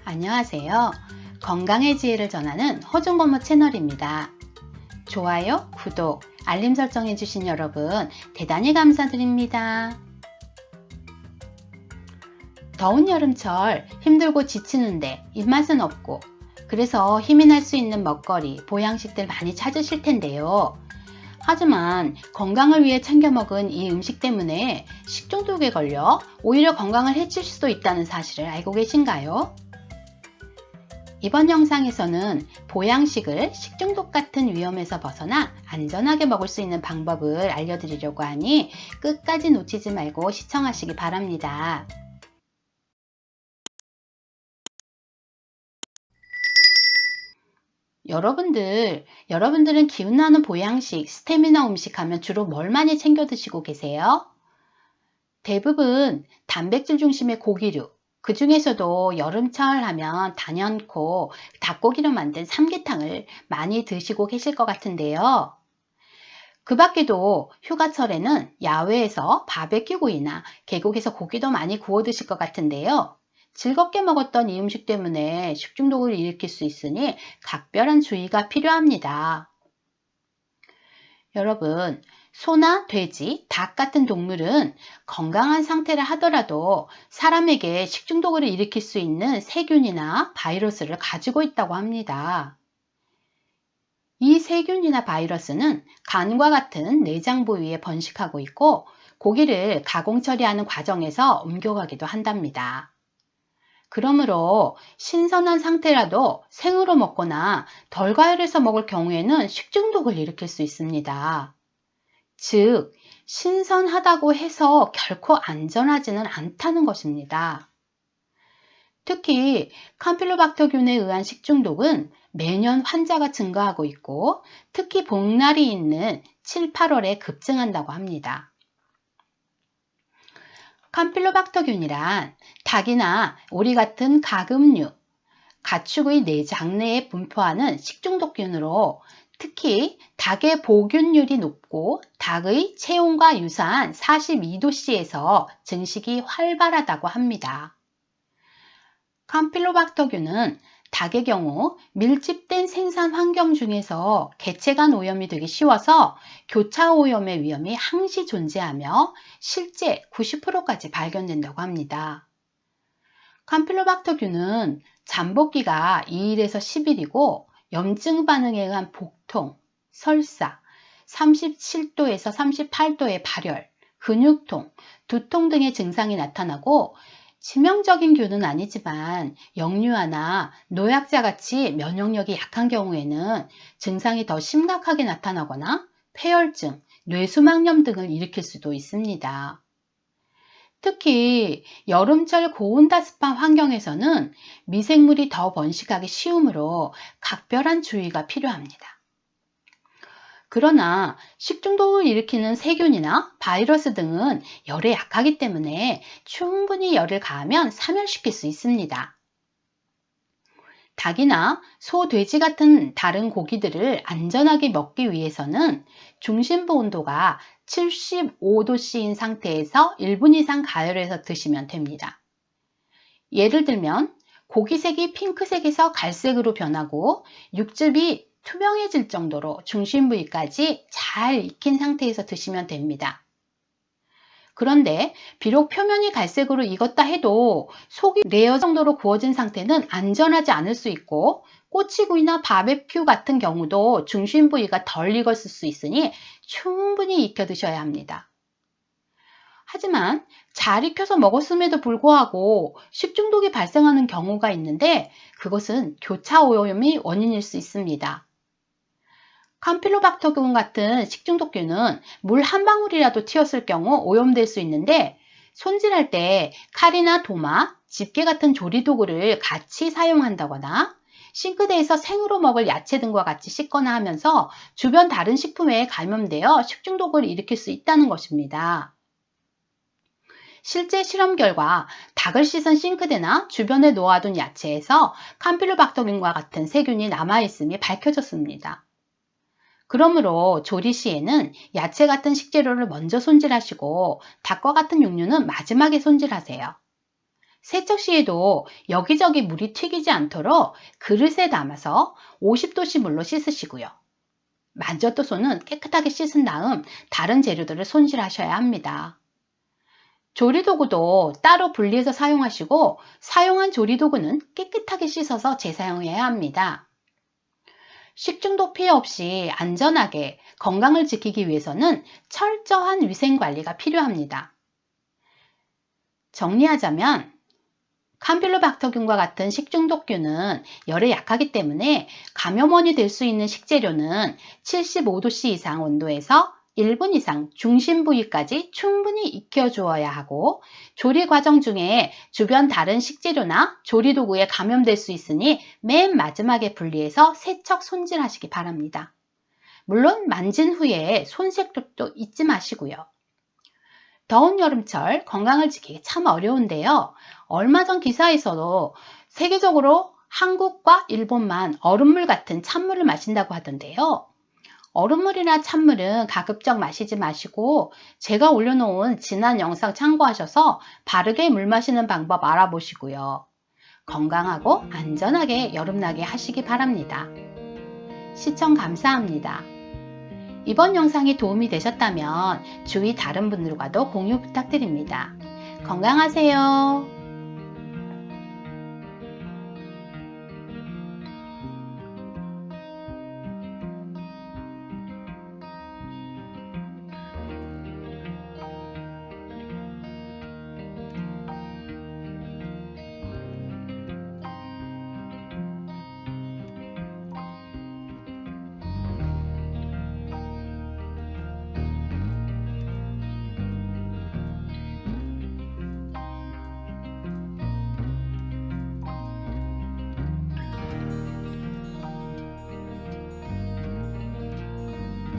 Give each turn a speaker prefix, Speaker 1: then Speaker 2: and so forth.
Speaker 1: 안녕하세요. 건강의 지혜를 전하는 허준고모 채널입니다. 좋아요, 구독, 알림 설정해주신 여러분 대단히 감사드립니다. 더운 여름철 힘들고 지치는데 입맛은 없고 그래서 힘이 날 수 있는 먹거리, 보양식들 많이 찾으실 텐데요. 하지만 건강을 위해 챙겨 먹은 이 음식 때문에 식중독에 걸려 오히려 건강을 해칠 수도 있다는 사실을 알고 계신가요? 이번 영상에서는 보양식을 식중독 같은 위험에서 벗어나 안전하게 먹을 수 있는 방법을 알려드리려고 하니 끝까지 놓치지 말고 시청하시기 바랍니다. 여러분들은 기운나는 보양식, 스태미나 음식 하면 주로 뭘 많이 챙겨 드시고 계세요? 대부분 단백질 중심의 고기류, 그 중에서도 여름철 하면 단연코 닭고기로 만든 삼계탕을 많이 드시고 계실 것 같은데요. 그 밖에도 휴가철에는 야외에서 바베큐 구이나 계곡에서 고기도 많이 구워 드실 것 같은데요. 즐겁게 먹었던 이 음식 때문에 식중독을 일으킬 수 있으니 각별한 주의가 필요합니다. 여러분, 소나 돼지, 닭 같은 동물은 건강한 상태를 하더라도 사람에게 식중독을 일으킬 수 있는 세균이나 바이러스를 가지고 있다고 합니다. 이 세균이나 바이러스는 간과 같은 내장 부위에 번식하고 있고 고기를 가공 처리하는 과정에서 옮겨가기도 한답니다. 그러므로 신선한 상태라도 생으로 먹거나 덜 가열해서 먹을 경우에는 식중독을 일으킬 수 있습니다. 즉, 신선하다고 해서 결코 안전하지는 않다는 것입니다. 특히 캄필로박터균에 의한 식중독은 매년 환자가 증가하고 있고 특히 복날이 있는 7, 8월에 급증한다고 합니다. 캄필로박터균이란 닭이나 오리 같은 가금류, 가축의 내장내에 분포하는 식중독균으로 특히 닭의 보균율이 높고 닭의 체온과 유사한 42도씨에서 증식이 활발하다고 합니다. 캄필로박터균은 닭의 경우 밀집된 생산 환경 중에서 개체 간 오염이 되기 쉬워서 교차 오염의 위험이 항시 존재하며 실제 90%까지 발견된다고 합니다. 캄필로박터균은 잠복기가 2일에서 10일이고 염증 반응에 의한 복통, 설사, 37도에서 38도의 발열, 근육통, 두통 등의 증상이 나타나고 치명적인 균은 아니지만 영유아나 노약자 같이 면역력이 약한 경우에는 증상이 더 심각하게 나타나거나 폐혈증, 뇌수막염 등을 일으킬 수도 있습니다. 특히 여름철 고온다습한 환경에서는 미생물이 더 번식하기 쉬우므로 각별한 주의가 필요합니다. 그러나 식중독을 일으키는 세균이나 바이러스 등은 열에 약하기 때문에 충분히 열을 가하면 사멸시킬 수 있습니다. 닭이나 소, 돼지 같은 다른 고기들을 안전하게 먹기 위해서는 중심부 온도가 75도씨인 상태에서 1분 이상 가열해서 드시면 됩니다. 예를 들면 고기색이 핑크색에서 갈색으로 변하고 육즙이 투명해질 정도로 중심 부위까지 잘 익힌 상태에서 드시면 됩니다. 그런데 비록 표면이 갈색으로 익었다 해도 속이 레어 정도로 구워진 상태는 안전하지 않을 수 있고 꼬치구이나 바베큐 같은 경우도 중심 부위가 덜 익었을 수 있으니 충분히 익혀 드셔야 합니다. 하지만 잘 익혀서 먹었음에도 불구하고 식중독이 발생하는 경우가 있는데 그것은 교차 오염이 원인일 수 있습니다. 캄필로박터균 같은 식중독균은 물 한 방울이라도 튀었을 경우 오염될 수 있는데 손질할 때 칼이나 도마, 집게 같은 조리도구를 같이 사용한다거나 싱크대에서 생으로 먹을 야채 등과 같이 씻거나 하면서 주변 다른 식품에 감염되어 식중독을 일으킬 수 있다는 것입니다. 실제 실험 결과 닭을 씻은 싱크대나 주변에 놓아둔 야채에서 캄필로박터균과 같은 세균이 남아있음이 밝혀졌습니다. 그러므로 조리 시에는 야채 같은 식재료를 먼저 손질하시고 닭과 같은 육류는 마지막에 손질하세요. 세척 시에도 여기저기 물이 튀기지 않도록 그릇에 담아서 50도씨 물로 씻으시고요. 만졌던 손은 깨끗하게 씻은 다음 다른 재료들을 손질하셔야 합니다. 조리도구도 따로 분리해서 사용하시고 사용한 조리도구는 깨끗하게 씻어서 재사용해야 합니다. 식중독 피해 없이 안전하게 건강을 지키기 위해서는 철저한 위생관리가 필요합니다. 정리하자면 캄필로박터균과 같은 식중독균은 열에 약하기 때문에 감염원이 될 수 있는 식재료는 75도씨 이상 온도에서 1분 이상 중심 부위까지 충분히 익혀주어야 하고, 조리 과정 중에 주변 다른 식재료나 조리도구에 감염될 수 있으니 맨 마지막에 분리해서 세척 손질하시기 바랍니다. 물론 만진 후에 손 세척도 잊지 마시고요. 더운 여름철 건강을 지키기 참 어려운데요. 얼마 전 기사에서도 세계적으로 한국과 일본만 얼음물 같은 찬물을 마신다고 하던데요. 얼음물이나 찬물은 가급적 마시지 마시고 제가 올려놓은 지난 영상 참고하셔서 바르게 물 마시는 방법 알아보시고요. 건강하고 안전하게 여름나게 하시기 바랍니다. 시청 감사합니다. 이번 영상이 도움이 되셨다면 주위 다른 분들과도 공유 부탁드립니다. 건강하세요.